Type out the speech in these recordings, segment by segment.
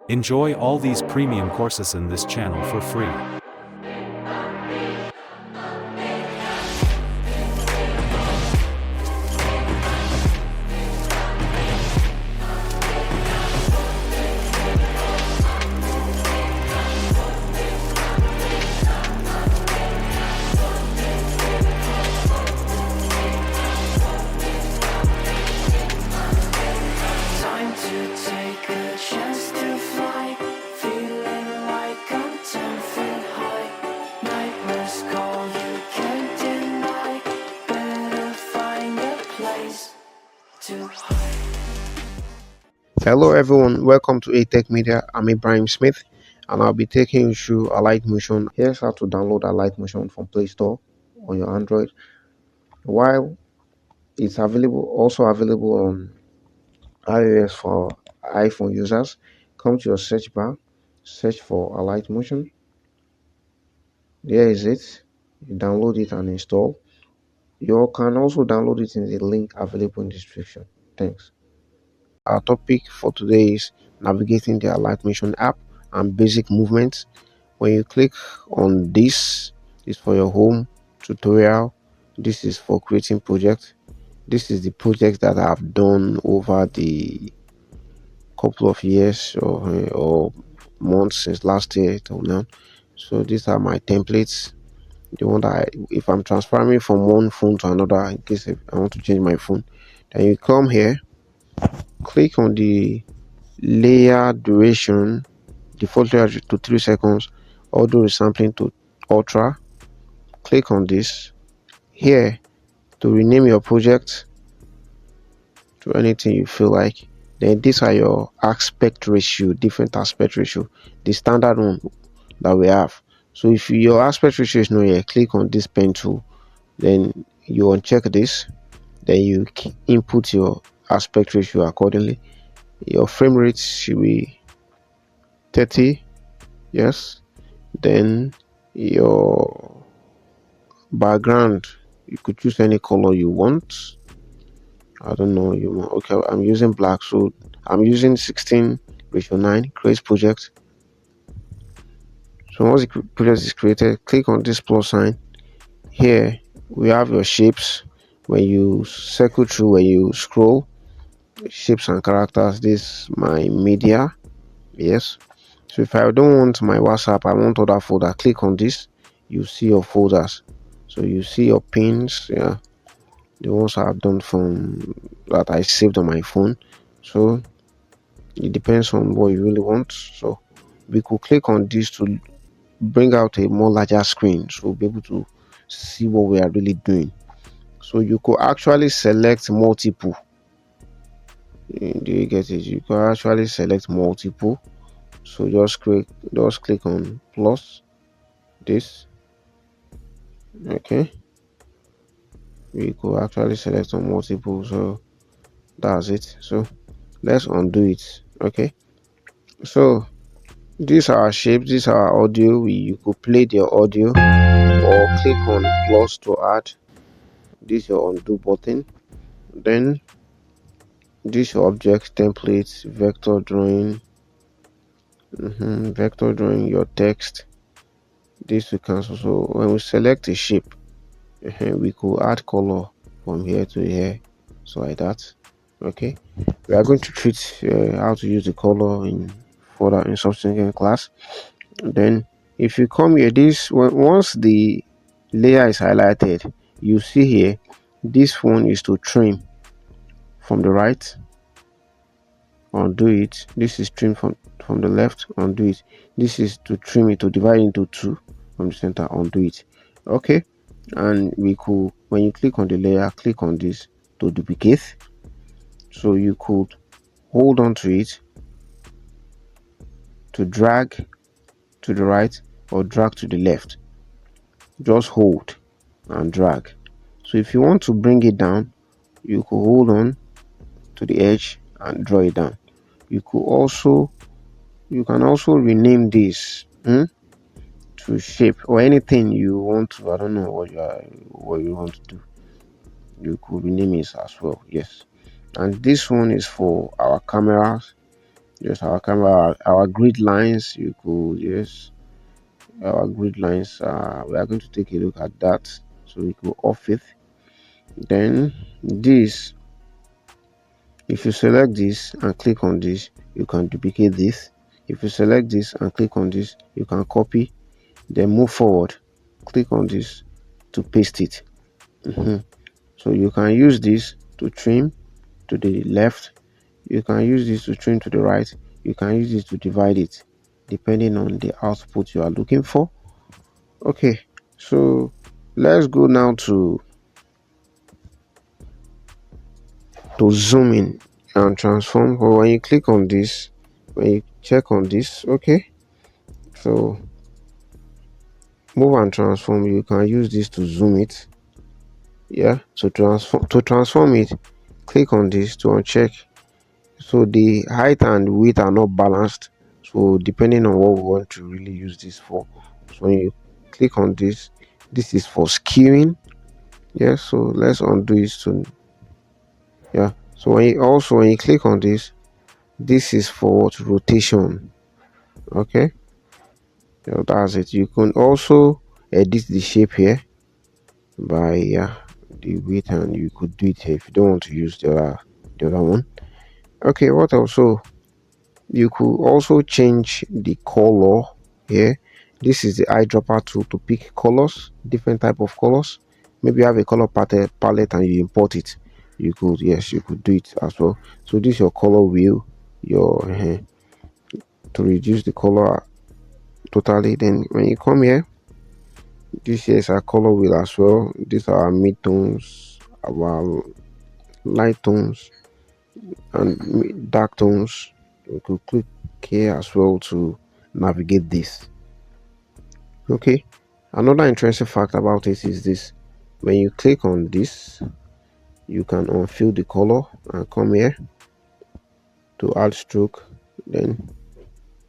Enjoy all these premium courses in this channel for free. Time to take a chance to fly, feeling like I'm 10 feet high. Nightmares call, you can't deny. Better find a place to hide. Hello everyone, welcome to A-Tech Media. I'm Ibrahim Smith and I'll be taking you through Alight Motion. Here's how to download Alight Motion from Play Store on your Android. While it's also available on iOS for iPhone users, come to your search bar, search for Alight Motion. There is it. You download it and install. You can also download it in the link available in the description. Thanks. Our topic for today is navigating the Alight Motion app and basic movements. When you click on this, is for your home tutorial. This is for creating project. This is the project that I've done over the couple of years or months since last year till now. So these are my templates. The one that if I'm transferring from one phone to another, in case if I want to change my phone, then you come here, click on the layer duration, default layer to 3 seconds, auto resampling to ultra. Click on this here to rename your project to anything you feel like. Then these are your aspect ratio, different aspect ratio, the standard one that we have. So if your aspect ratio is not here, click on this pen tool, then you uncheck this, then you input your aspect ratio accordingly. Your frame rate should be 30, yes. Then your background, you could choose any color you want. I don't know, you want, okay, I'm using black, so I'm using 16:9, create project. So once the project is created, click on this plus sign. Here we have your shapes. When you circle through, when you scroll, shapes and characters, this my media, yes. So if I don't want my WhatsApp, I want other folder, click on this, you see your folders. So you see your pins, yeah, the ones I've done from that I saved on my phone. So it depends on what you really want. So we could click on this to bring out a more larger screen, so we'll be able to see what we are really doing. So you could actually select multiple. Do you get it? You can actually select multiple. So just click on plus this. Okay, we could actually select on multiple, so that's it. So let's undo it. Okay, so these are our shapes, these are our audio. You could play the audio or click on plus to add. This is your undo button. Then this your object templates, vector drawing, vector drawing, your text. This we cancel. So when we select a shape, we could add color from here to here, so like that. Okay, we are going to treat how to use the color in further in subsequent class. Then if you come here, once the layer is highlighted, you see here this one is to trim from the right, undo it. This is trim from the left, undo it. This is to trim it, to divide into two from the center, undo it. Okay, and we could, when you click on the layer, click on this to duplicate. So you could hold on to it to drag to the right or drag to the left. Just hold and drag. So if you want to bring it down, you could hold on to the edge and draw it down. You can also rename this to shape or anything you want to. I don't know what you want to do. You could rename it as well, yes. And this one is for our cameras. Just our camera, our grid lines. You could, yes, our grid lines. We are going to take a look at that. So we go off it. Then this, if you select this and click on this, you can duplicate this. If you select this and click on this, you can copy, then move forward, click on this to paste it. So you can use this to trim to the left, you can use this to trim to the right, you can use this to divide it depending on the output you are looking for. Okay, so let's go now to zoom in and transform. Or when you click on this, when you check on this, okay, so move and transform, you can use this to zoom it. Yeah, so transform it, click on this to uncheck. So the height and width are not balanced, so depending on what we want to really use this for. So when you click on this, this is for skewing. Yeah, so let's undo it to, yeah, so when you click on this, this is for what, rotation. Okay, yeah, that's it. You can also edit the shape here by the width, and you could do it here if you don't want to use the other one. Okay, what else? So you could also change the color here. This is the eyedropper tool to pick colors, different type of colors. Maybe you have a color palette and you import it, you could, yes, you could do it as well. So this is your color wheel, your to reduce the color totally. Then when you come here, this here is our color wheel as well. These are our mid-tones, our light tones, and dark tones. You could click here as well to navigate this. Okay, another interesting fact about it is this: when you click on this, you can unfill the color and come here to add stroke. Then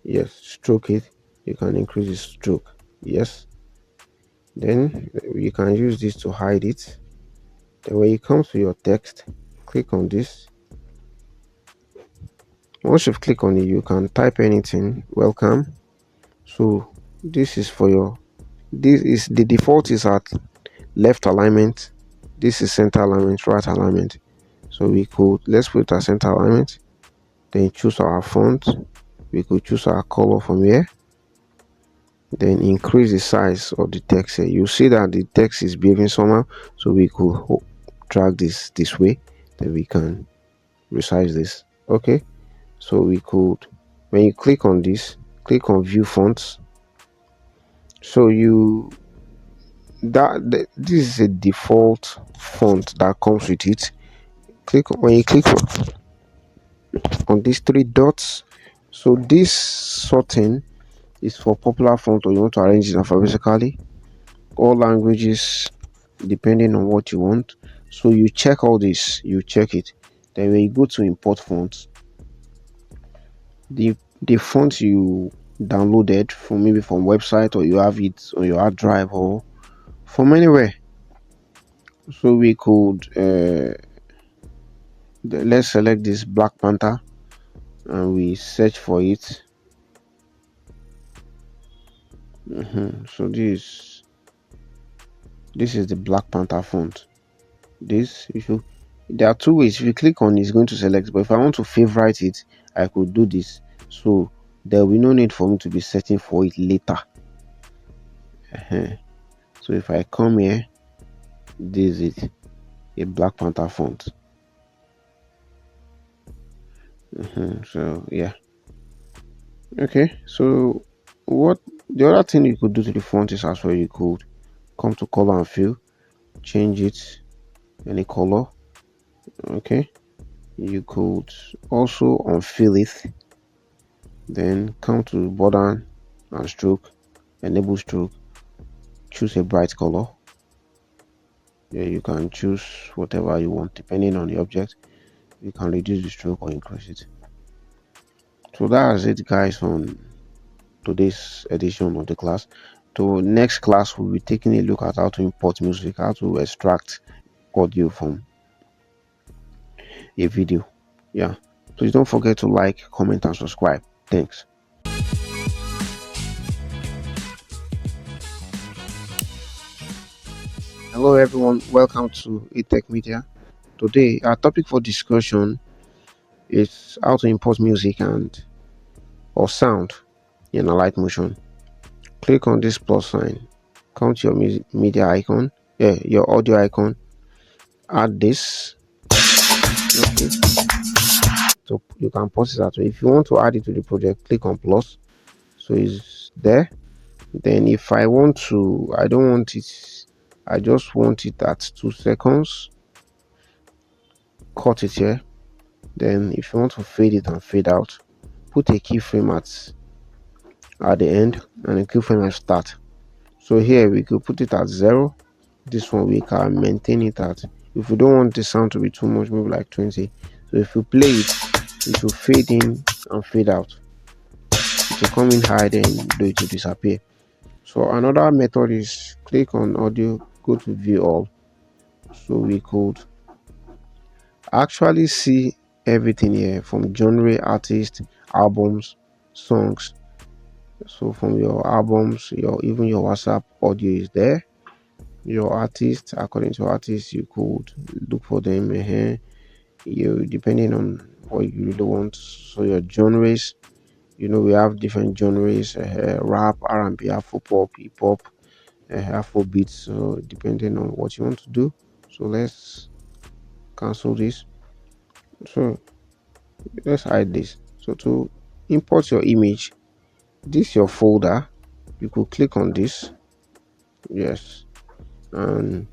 yes, stroke it, you can increase the stroke, yes. Then you can use this to hide it. Then when you come to your text, click on this. Once you've clicked on it, you can type anything, welcome. So this is for your, this is the default is at left alignment, this is center alignment, right alignment. So we could, let's put our center alignment, then choose our font. We could choose our color from here, then increase the size of the text here. You see that the text is behaving somehow, so we could drag this way, then we can resize this. Okay, so we could, when you click on this, click on view fonts. So this is a default font that comes with it. When you click on these three dots, so this sorting is for popular font, or you want to arrange it alphabetically, all languages depending on what you want. So you check all this, you check it, then when you go to import fonts, the font you downloaded from, maybe from website, or you have it on your hard drive, or from anywhere. So we could let's select this Black Panther and we search for it. So this is the Black Panther font. This, if you, there are two ways. If you click on it, it's going to select, but if I want to favorite it, I could do this. So there will be no need for me to be searching for it later. So if I come here, this is a Black Panther font. So yeah, okay. So what the other thing you could do to the font is as well, you could come to color and fill, change it any color. Okay, you could also unfill it, then come to border and stroke, enable stroke, choose a bright color. Yeah, you can choose whatever you want depending on the object. You can reduce the stroke or increase it. So that's it, guys, on today's edition of the class. So next class we'll be taking a look at how to import music, how to extract audio from a video. Yeah, Please don't forget to like, comment, and subscribe. Thanks. Hello everyone, welcome to Tech Media. Today our topic for discussion is how to import music and or sound in Alight Motion. Click on this plus sign, come to your media icon, your audio icon, add this. Okay, so you can pause it that way. If you want to add it to the project, click on plus, so it's there. Then if I want to, I don't want it, I just want it at 2 seconds, cut it here. Then if you want to fade it and fade out, put a keyframe at the end and a keyframe at start. So here we could put it at 0. This one we can maintain it at, if we don't want the sound to be too much, maybe like 20. So if you play it will fade in and fade out. It will come in high, then do it to disappear. So another method is click on audio, go to view all. So we could actually see everything here, from genre, artist, albums, songs. So from your albums, even your WhatsApp audio is there. Your artist, according to artists, you could look for them here. You, depending on what you really want. So your genres, we have different genres: rap, R&B, Afro-pop, hip-hop, Afrobeat. So depending on what you want to do. So let's cancel this. So let's hide this. So to import your image, this your folder, you could click on this, yes, and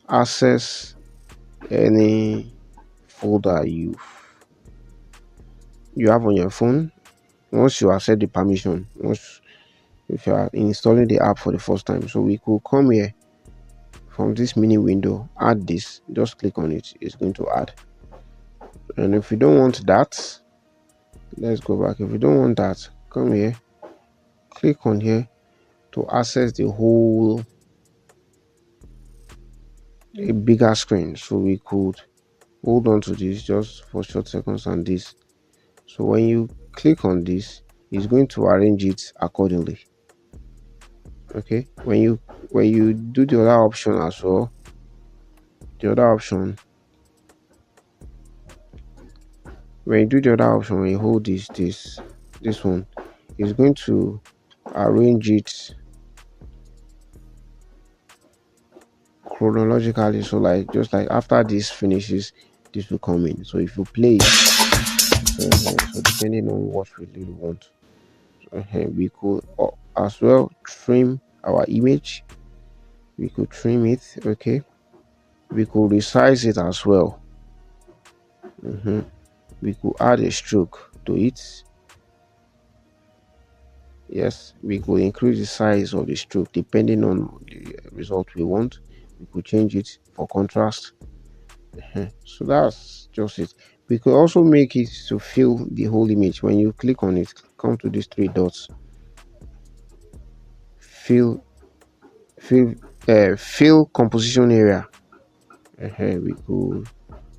access any folder you have on your phone. Once you accept the permission, if you are installing the app for the first time, so we could come here from this mini window, add this, just click on it, it's going to add. And if you don't want that, let's go back. If you don't want that, come here, click on here to access the whole a bigger screen. So we could hold on to this just for short seconds and this. So when you click on this, it's going to arrange it accordingly. Okay, when you do the other option as well, when you hold this one, is going to arrange it chronologically. So like, just like after this finishes, this will come in. So if you play it, so depending on what we really want, we could as well trim our image. We could trim it. Okay, we could resize it as well. We could add a stroke to it. Yes, we could increase the size of the stroke depending on the result we want. We could change it for contrast. So that's just it. We could also make it to fill the whole image. When you click on it, come to these 3 dots, fill composition area. We could,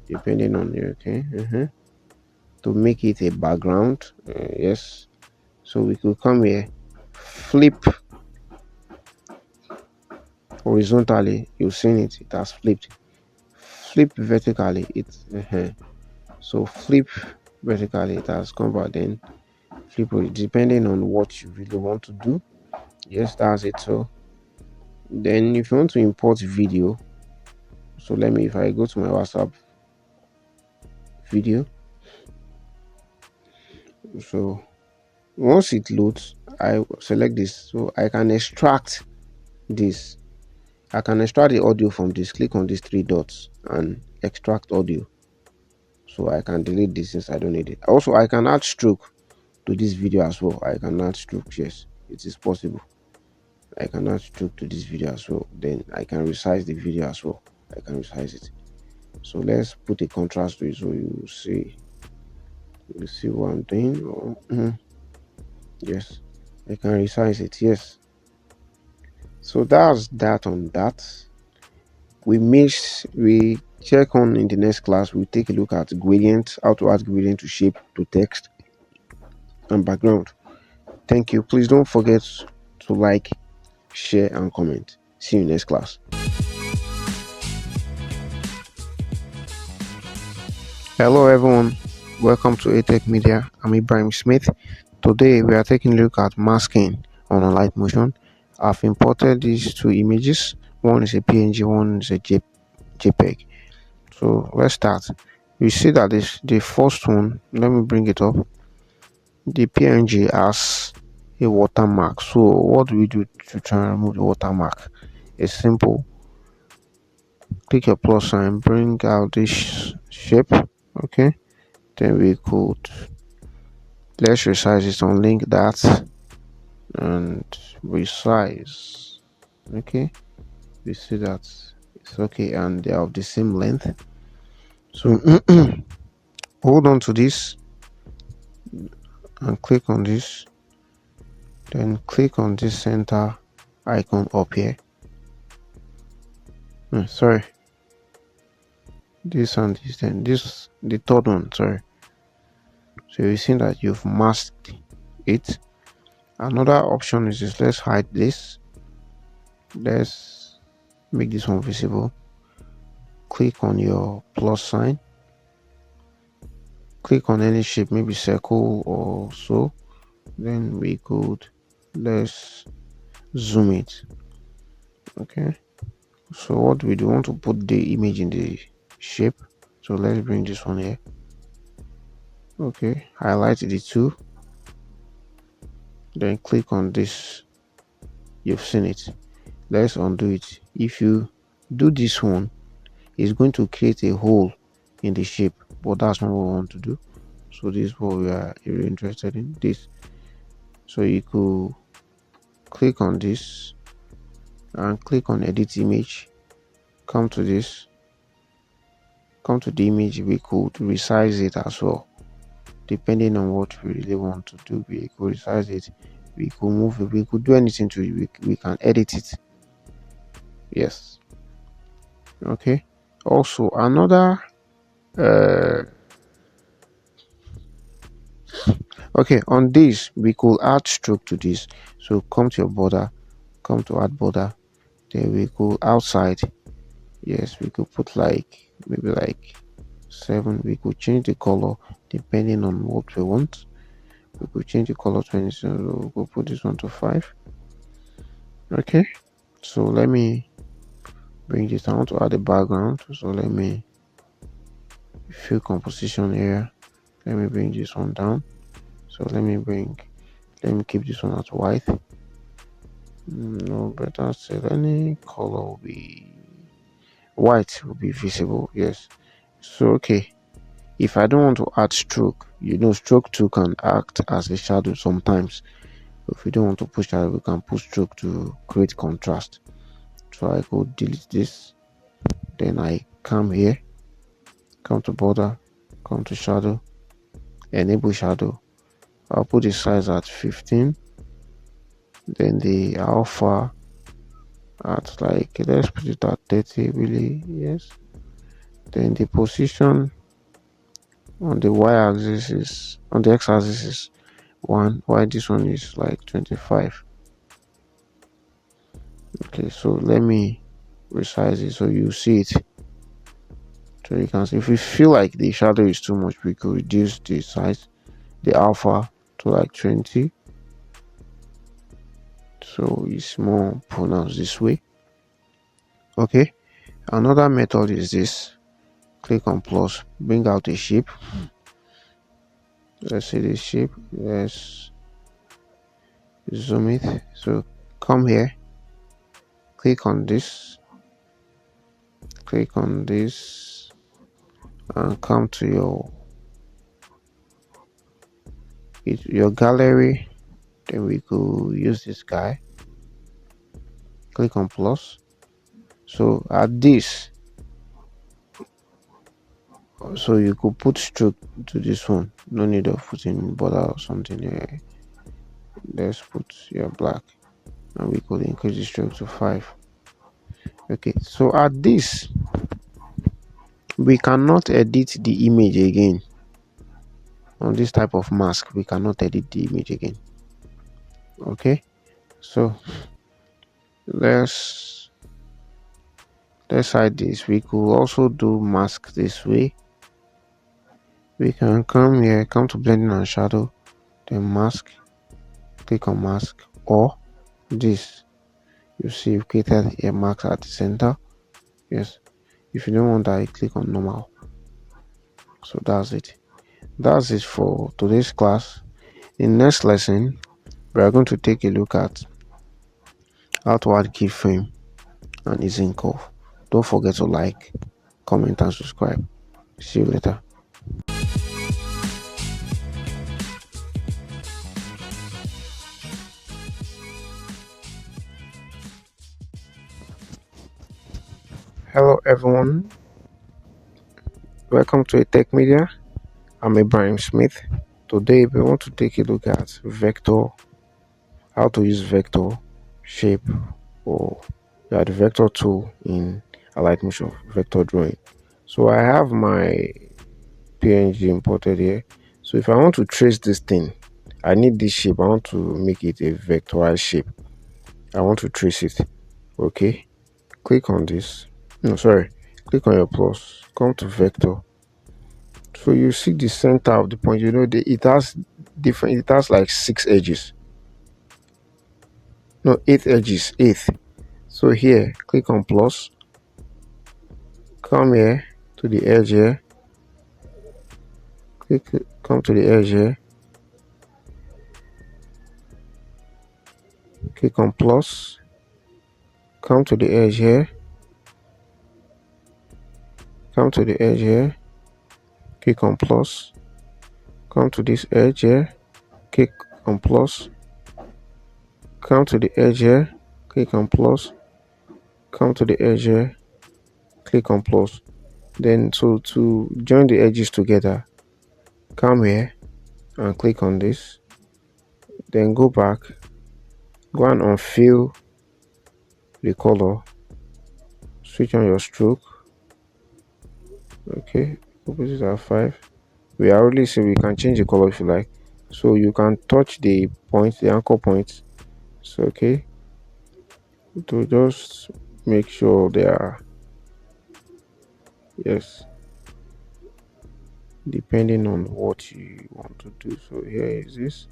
depending on you, okay, to make it a background. Yes, so we could come here, flip horizontally, you've seen it has flipped. Flip vertically, so flip vertically, it has come back. Then flip depending on what you really want to do. Yes, that's it. So then if you want to import video, so if I go to my WhatsApp video, so once it loads, I select this, so I can extract this. I can extract the audio from this. Click on these 3 dots and extract audio. So I can delete this since I don't need it. Also, I can add stroke to this video as well. I can add stroke. Yes, it is possible. I can add stroke to this video as well. Then I can resize the video as well. I can resize it. So let's put a contrast to it so you see what I'm doing. Yes, I can resize it. Yes, so that's that on that. we check on in the next class. We take a look at gradient, how to add gradient to shape, to text, and background. Thank you. Please don't forget to like, share, and comment. See you next class. Hello everyone, welcome to Atech Media. I'm Ibrahim Smith. Today we are taking a look at masking on Alight Motion. I've imported these two images. One is a PNG, one is a JPEG. So let's start. You see that this the first one, let me bring it up. The PNG has a watermark. So what do we do to try and remove the watermark? It's simple. Click your plus sign, bring out this shape. Okay, then we could let's resize it, on link that and resize. Okay, we see that it's okay and they are of the same length. So hold on to this and click on this, then click on this center icon up here. Sorry, this and this, then this, the third one, sorry. So you see that you've masked it. Another option is this. Let's hide this. Let's make this one visible. Click on your plus sign, click on any shape, maybe circle or so, then we could let's zoom it. Okay, so what we do, want to put the image in the shape, so let's bring this one here. Okay, highlight the two, then click on this. You've seen it. Let's undo it. If you do this one, it's going to create a hole in the shape, but that's not what we want to do. So this is what we are really interested in, this. So you could click on this and click on edit image, come to this, come to the image. We could resize it as well, depending on what we really want to do. We could resize it, we could move it, we could do anything to it. We can edit it. Yes. Okay, also another okay, on this we could add stroke to this. So come to your border, come to add border, then we could outside, yes, we could put like maybe like 7. We could change the color depending on what we want. We could change the color to anything. So we could put this one to 5. Okay, so let me bring this down to add the background. So let me fill composition here. Let me bring this one down. So let me keep this one at white. No, better say any color will be white, will be visible. Yes. So okay, if I don't want to add stroke, stroke 2 can act as a shadow sometimes. If we don't want to push that, we can put stroke to create contrast. So I go delete this, then I come here, come to border, come to shadow, enable shadow. I'll put the size at 15, then the alpha at like, let's put it at 30 really. Yes, then the position on the y-axis is, on the x-axis is 1, while this one is like 25. Okay, so let me resize it so you see it. So you can see, if we feel like the shadow is too much, we could reduce the size, the alpha, to like 20, so it's more pronounced this way. Okay, another method is this. Click on plus, bring out a shape. Let's see this shape. Let's zoom it. So come here, click on this, and come to your gallery. Then we could use this guy. Click on plus. So at this, so you could put stroke to this one. No need of putting border or something here. Let's put your black, and we could increase the stroke to 5. Okay, so at this we cannot edit the image again. On this type of mask we cannot edit the image again. Okay, so let's hide this. We could also do mask this way. We can come here, come to blending and shadow, then mask, click on mask, or this. You see you've created a mask at the center. Yes, if you don't want that, you click on normal. So that's it. That's it for today's class. In next lesson we are going to take a look at how to add keyframe and easing curve. Don't forget to like, comment and subscribe. See you later. Hello everyone, welcome to Tech Media. I'm Ibrahim Smith. Today we want to take a look at vector, how to use vector, shape, or the vector tool in Alight Motion, vector drawing. So I have my PNG imported here. So if I want to trace this thing, I need this shape. I want to make it a vectorized shape. I want to trace it. Okay, click on this. No, sorry. Click on your plus. Come to vector. So you see the center of the point. You know it has different. It has like 6 edges. No, 8 edges. 8. So here, click on plus. Come here to the edge here. Come to the edge here. Click on plus. Come to the edge here. Come to the edge here. Click on plus. Come to this edge here. Click on plus. Come to the edge here. Click on plus. Come to the edge here. Click on plus. Then so to join the edges together, come here and click on this. Then go back. Go and unfill the color. Switch on your stroke. Okay, opposite are 5. We already say we can change the color if you like. So you can touch the points, the anchor points. So okay, to just make sure they are, yes, depending on what you want to do. So here is this.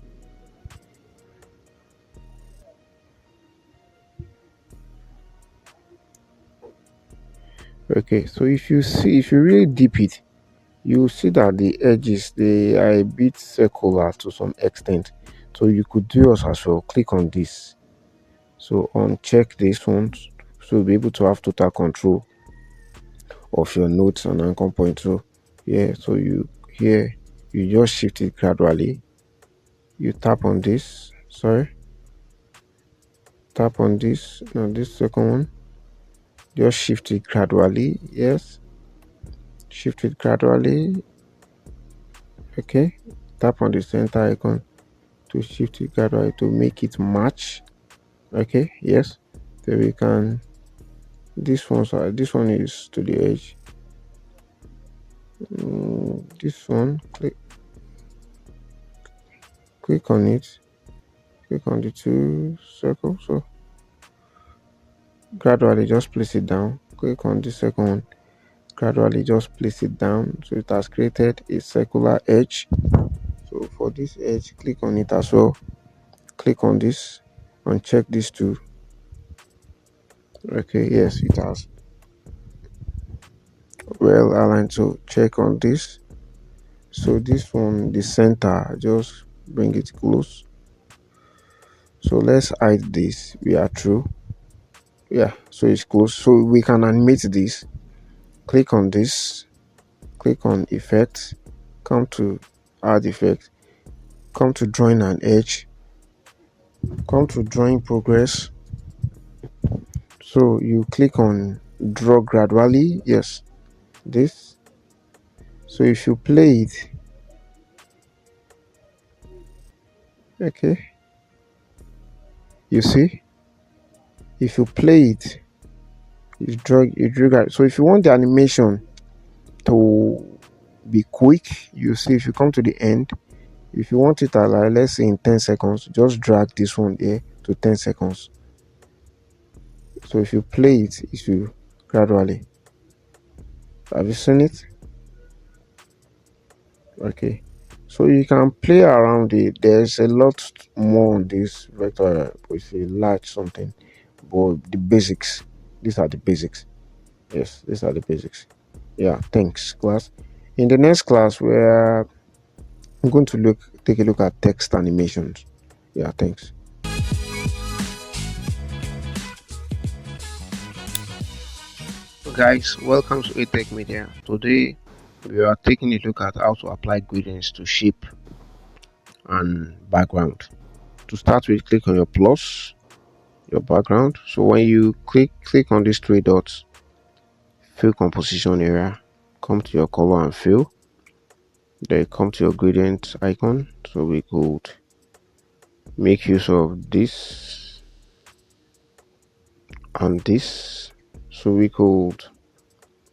Okay, so if you really dip it, you see that the edges, they are a bit circular to some extent. So you could do yours as well. Click on this. So uncheck this one, so you'll be able to have total control of your nodes and anchor point. So yeah, so you just shift it gradually. You tap on this. Sorry. Tap on this. Now this second one. Just shift it gradually. Yes. Shift it gradually. Okay. Tap on the center icon to shift it gradually to make it match. Okay. Yes. So we can. This one is to the edge. This one. Click on it. Click on the 2 circles. So gradually just place it down. Click on the second one. Gradually just place it down. So it has created a circular edge. So for this edge, click on it as well. Click on this and check these two. Okay, yes, it has well aligned. So check on this. So this one, the center, just bring it close. So let's hide this. We are through. Yeah, so it's close. So we can animate this. Click on this. Click on effect. Come to add effect. Come to drawing an edge. Come to drawing progress. So you click on draw gradually. Yes, this. So if you play it, okay, you see, if you play it, you drag. So if you want the animation to be quick, you see, if you come to the end, if you want it at, like, let's say in 10 seconds, just drag this one here to 10 seconds. So if you play it, it will gradually. Have you seen it? Okay, so you can play around it. There's a lot more on this vector with a large something, but the basics, these are the basics. Yes, these are the basics. Yeah, thanks class. In the next class, we're going to take a look at text animations. Yeah, thanks. So guys, welcome to ATech Media. Today we are taking a look at how to apply gradients to shape and background. To start with, click on your plus, your background. So when you click on these three dots, fill composition area, come to your color and fill. Then come to your gradient icon. So we could make use of this and this. So we could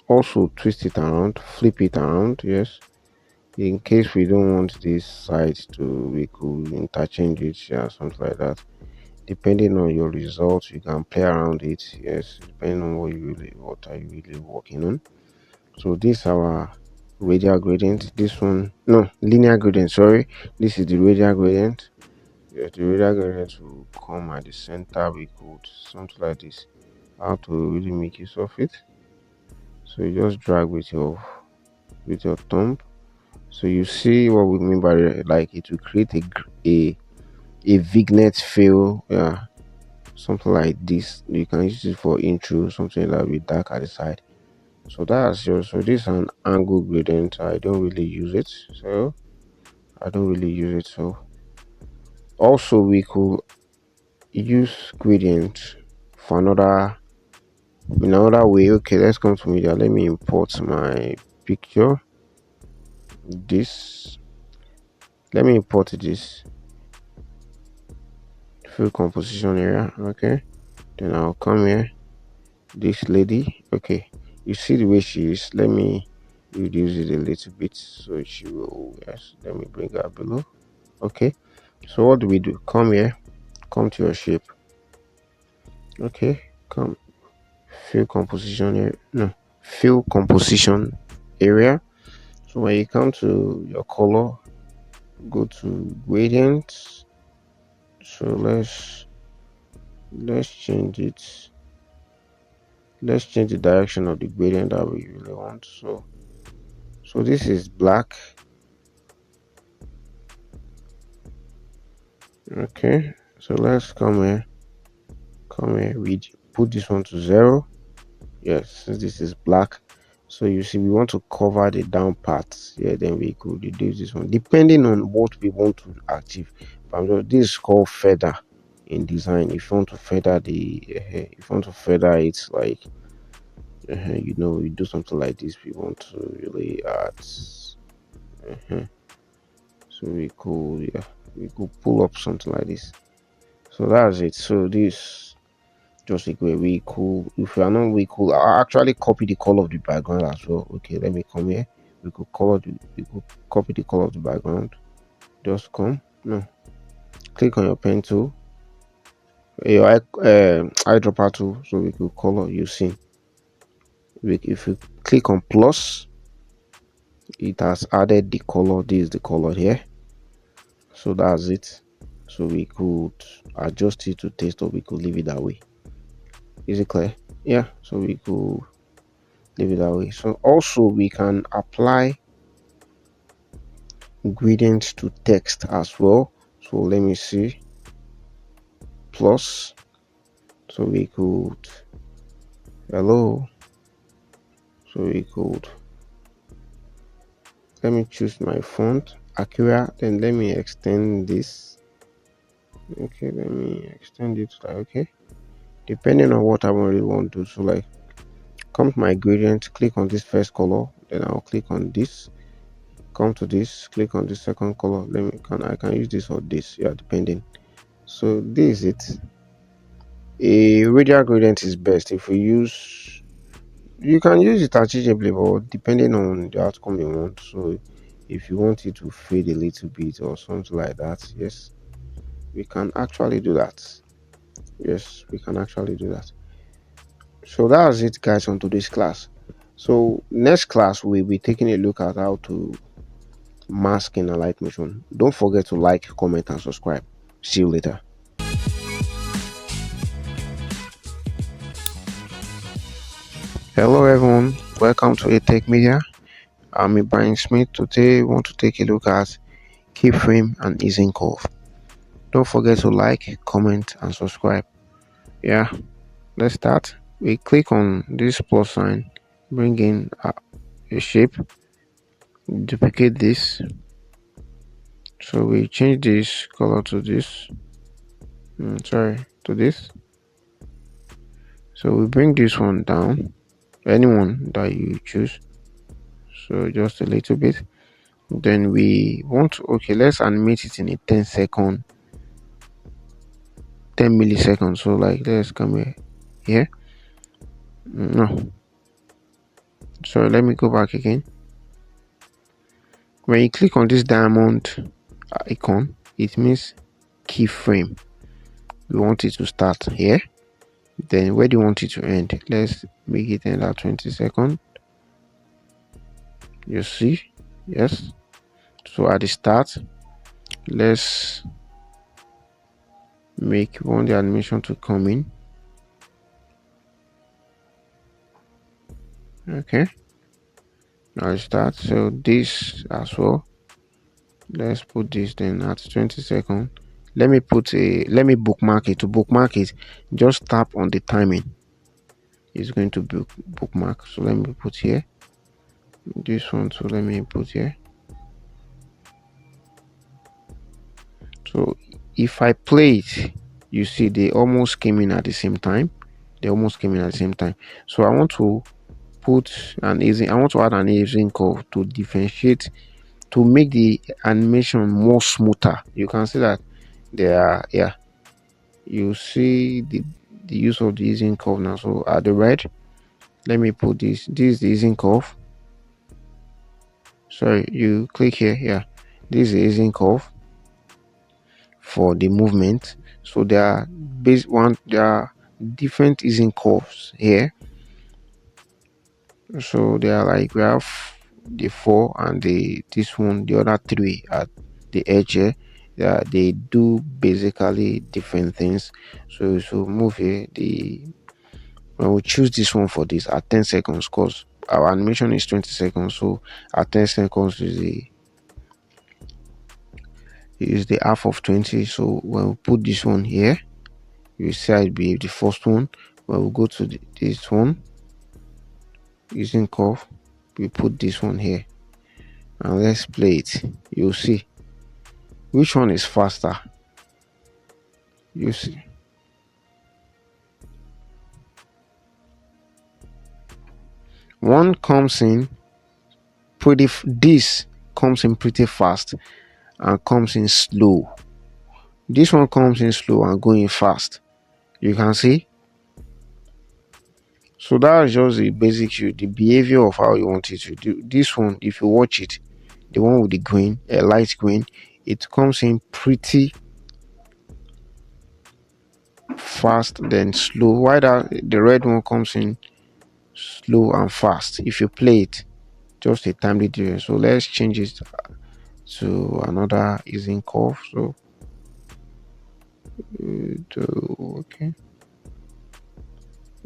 also twist it around, flip it around. Yes, in case we don't want this side to, we could interchange it, yeah, something like that. Depending on your results, you can play around it. Yes, depending on what are you really working on. So this our radial gradient. This one, no, linear gradient, sorry. This is the radial gradient. Yes, the radial gradient will come at the center. We could something like this. How to really make use of it? So you just drag with your thumb. So you see what we mean by, like, it will create a vignette fill, yeah, something like this. You can use it for intro, something that will be dark at the side. So that's your, so this is an angle gradient. I don't really use it, so also we could use gradient for in another way. Okay, let's come to media. Let me import my picture. Let me import this, fill composition area. Okay, then I'll come here, this lady. Okay, you see the way she is. Let me reduce it a little bit so she will, yes, let me bring her below. Okay, so what do we do? Come here, come to your shape. Okay, come, fill composition area. No, fill composition area. So when you come to your color, go to gradient. So let's change it. Let's change the direction of the gradient that we really want. So this is black. Okay, so let's come here, we put this one to 0. Yes, since this is black, so you see we want to cover the down parts. Yeah, then we could reduce this one depending on what we want to achieve. This is called feather in design. If you want to feather it, like, you do something like this, we want to really add, so we could pull up something like this. So that's it. So this just like where we could, if we are not, we could actually copy the color of the background as well. Okay, let me come here. We could copy the color of the background. Just come, no, click on your pen tool, your eyedropper tool, so we could color. You see, if you click on plus, it has added the color. This is the color here. So that's it. So we could adjust it to taste, or we could leave it that way. Is it clear? Yeah, so we could leave it that way. So also we can apply ingredients to text as well. So let me see, plus, so we could, hello, so we could, let me choose my font, Acura, then let me extend this. Okay, let me extend it, like, okay, depending on what I really want to do. So like, come to my gradient, click on this first color, then I'll click on this, come to this, click on the second color. I can use this or this, yeah, depending. So this is it. A radial gradient is best. If we use You can use it interchangeably, but depending on the outcome you want. So if you want it to fade a little bit or something like that, yes, we can actually do that. Yes, we can actually do that. So that's it, guys, on today's class. So next class we'll be taking a look at how to mask in Alight Motion. Don't forget to like, comment, and subscribe. See you later. Hello everyone, welcome to A Tech Media. I'm Ibrahim Smith. Today we want to take a look at keyframe and easing curve. Don't forget to like, comment, and subscribe. Yeah, let's start. We click on this plus sign, bring in a shape, duplicate this. So we change this color to this. To this. So we bring this one down, anyone that you choose. So just a little bit. Then we want to, okay, let's animate it in a 10 milliseconds. So like let's come here. No, sorry, let me go back again. When you click on this diamond icon, it means keyframe. We want it to start here. Then where do you want it to end? Let's make it end at 20 seconds. You see, yes. So at the start, let's make one the animation to come in. Okay, now start. So this as well, let's put this then at 20 seconds. Let me bookmark it. To bookmark it, just tap on the timing. It's going to bookmark. So let me put here this one. So let me put here. So if I play it, you see they almost came in at the same time. So I want to I want to add an easing curve to differentiate, to make the animation more smoother. You can see that you see the use of the easing curve now. So at the red, let me put this is the easing curve. Sorry, you click here. This is the easing curve for the movement. So there are different easing curves here. So they are like, we have the 4 and the other 3 at the edge here. They do basically different things. So move here, when we choose this one for this at 10 seconds, because our animation is 20 seconds, so at 10 seconds is the half of 20. So when we put this one here, you see it be the first one. When we go to this one using curve, we put this one here and let's play it. You'll see which one is faster. You see, one comes in pretty this comes in pretty fast and comes in slow. This one comes in slow and going fast. You can see. So that's just the basic the behavior of how you want it to do. This one, if you watch it, the one with the green, a light green, it comes in pretty fast then slow. While the red one comes in slow and fast. If you play it, just a timely difference. So let's change it to another easing curve. So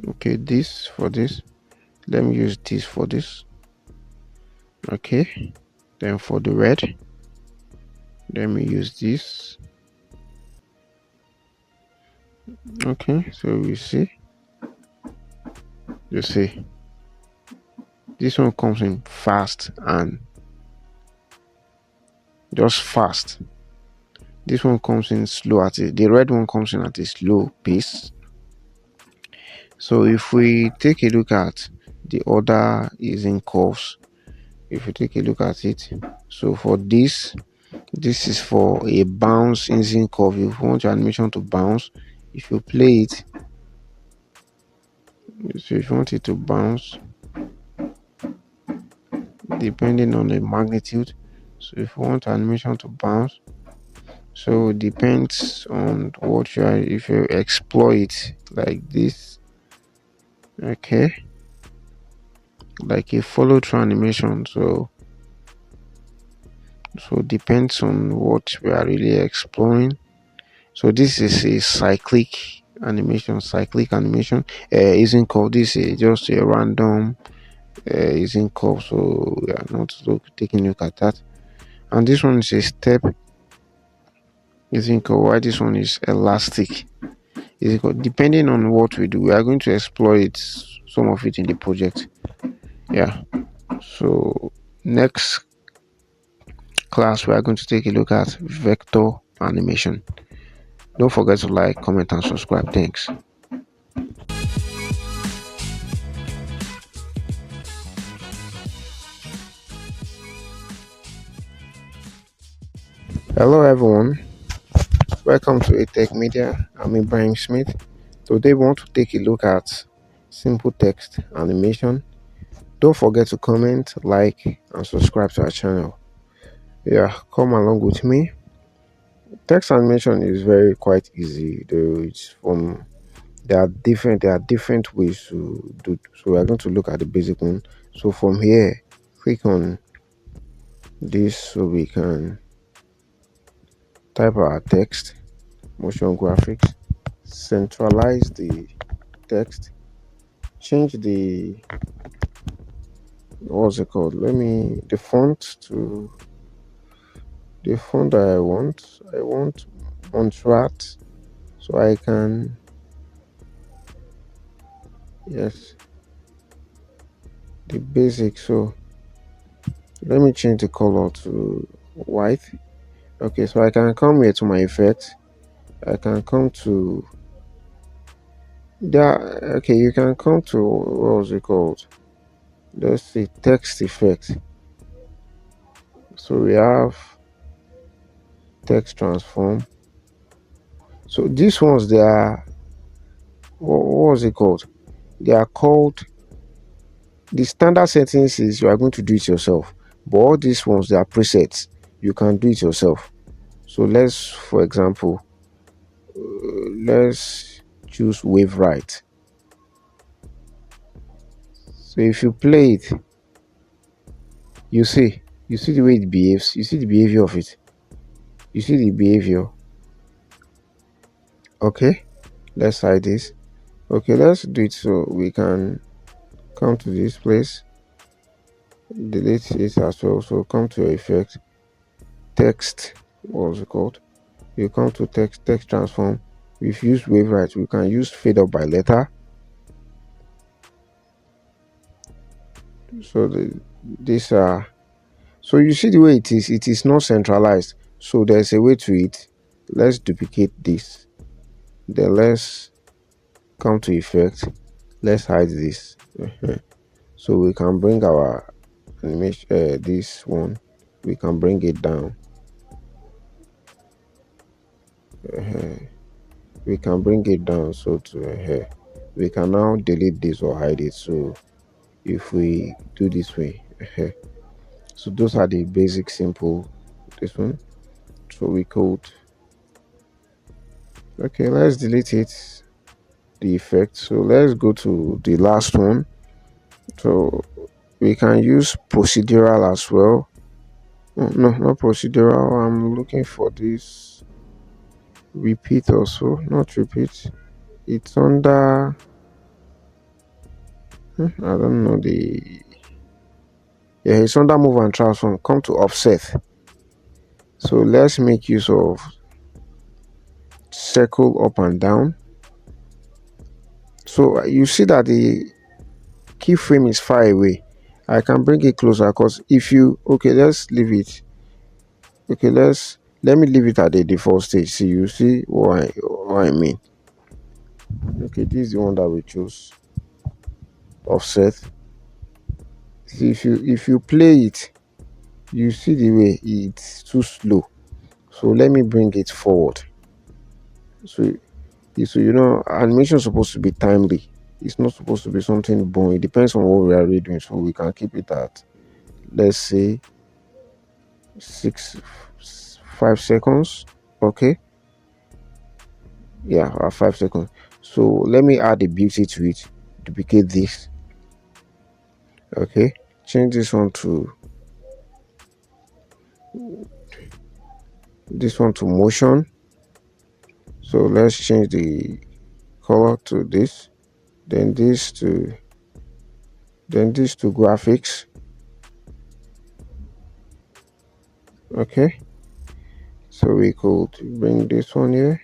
okay, this for this, let me use this for this. Okay, then for the red, let me use this. Okay, so you see this one comes in fast and just fast. This one comes in slow the red one comes in at a slow pace. So if we take a look at the other easing curves, if you take a look at it, so for this is for a bounce easing curve. If you want your animation to bounce, if you play it, so if you want it to bounce, depending on the magnitude. So if you want animation to bounce, so it depends on what you are. If you exploit like this, okay, like a follow through animation, so depends on what we are really exploring. So this is a cyclic animation isn't called this just a random isn't called, so we are not taking a look at that. And this one is a step isn't called. Why this one is elastic isn't called. Depending on what we do, we are going to exploit some of it in the project. Yeah, so next class we are going to take a look at vector animation. Don't forget to like, comment and subscribe. Thanks. Hello everyone, welcome to A Tech Media. I'm Ibrahim Smith. Today we want to take a look at simple text animation. Don't forget to comment, like and subscribe to our channel. Yeah, come along with me. Text animation is very quite easy though. There are different ways to do, so we are going to look at the basic one. So from here, click on this so we can type our text, motion graphics, centralize the text, change the what's it called, the font to the font that I want Montserrat, so I can, yes, the basic. So let me change the color to white. Okay, so I can come here to my effect. I can come to there. Okay, you can come to what was it called, let's see, text effect. So we have text transform. So these ones, they are what was it called, they are called, the standard settings is you are going to do it yourself, but all these ones, they are presets, you can do it yourself. So let's, for example, let's choose wave right. So if you play it, you see the way it behaves, you see the behavior of it, you see the behavior. Okay, let's hide this. Okay, let's do it so we can come to this place, delete it as well. So come to your effect, text, what was it called, you come to text transform. We've used wave right, we can use fade up by letter. So these are, so you see the way it is not centralized, so there's a way to it. Let's duplicate this, then let's come to effect, let's hide this. So we can bring our animation, this one, we can bring it down. We can bring it down, so to we can now delete this or hide it. So if we do this way, so those are the basic simple, this one. So we could, okay, let's delete it, the effect. So let's go to the last one. So we can use procedural as well. No, not procedural, I'm looking for this repeat also, not repeat, it's under I don't know the, yeah, it's under move and transform. Come to offset. So let's make use of circle up and down. So you see that the keyframe is far away. I can bring it closer, because if you, okay, let's leave it, okay, let me leave it at the default stage. See, you see what I mean. Okay, this is the one that we chose, offset. See, if you play it, you see the way it's too slow. So let me bring it forward. So animation is supposed to be timely, it's not supposed to be something boring. It depends on what we are reading, so we can keep it at let's say 5 seconds. Okay, yeah, 5 seconds. So let me add a beauty to it. Duplicate this. Okay, change this one to motion. So let's change the color to this, then this to graphics. Okay, so we could bring this one here.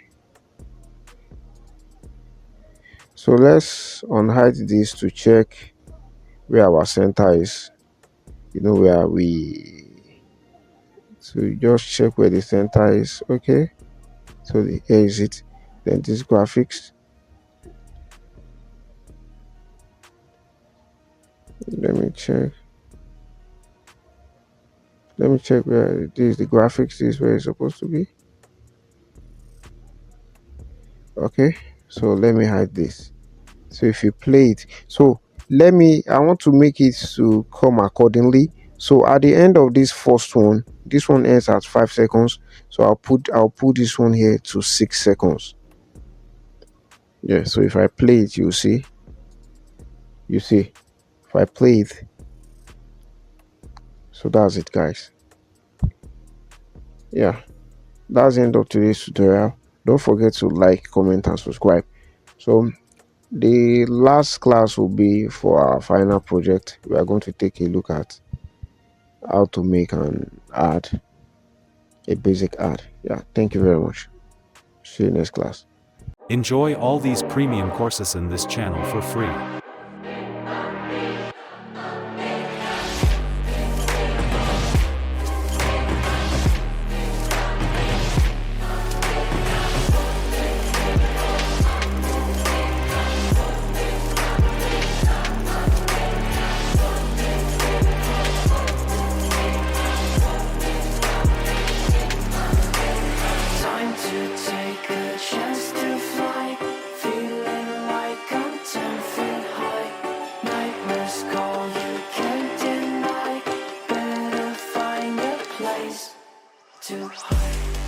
So let's unhide this to check where our center is. You know, where we, so just check where the center is. Okay, so here is it. Then this graphics, let me check where this is. The graphics, this is where it's supposed to be. Okay, so let me hide this. So if you play it, so I want to make it to come accordingly. So at the end of this first one, this one ends at 5 seconds, so I'll put this one here to 6 seconds. Yeah, so if I play it, you see if I play it. So that's it, guys. Yeah, that's the end of today's tutorial. Don't forget to like, comment, and subscribe. So the last class will be for our final project. We are going to take a look at how to make an ad, a basic ad. Yeah, thank you very much. See you next class. Enjoy all these premium courses in this channel for free. Time to take a chance to fly, feeling like I'm 10 feet high. Nightmares call, you can't deny. Better find a place to hide.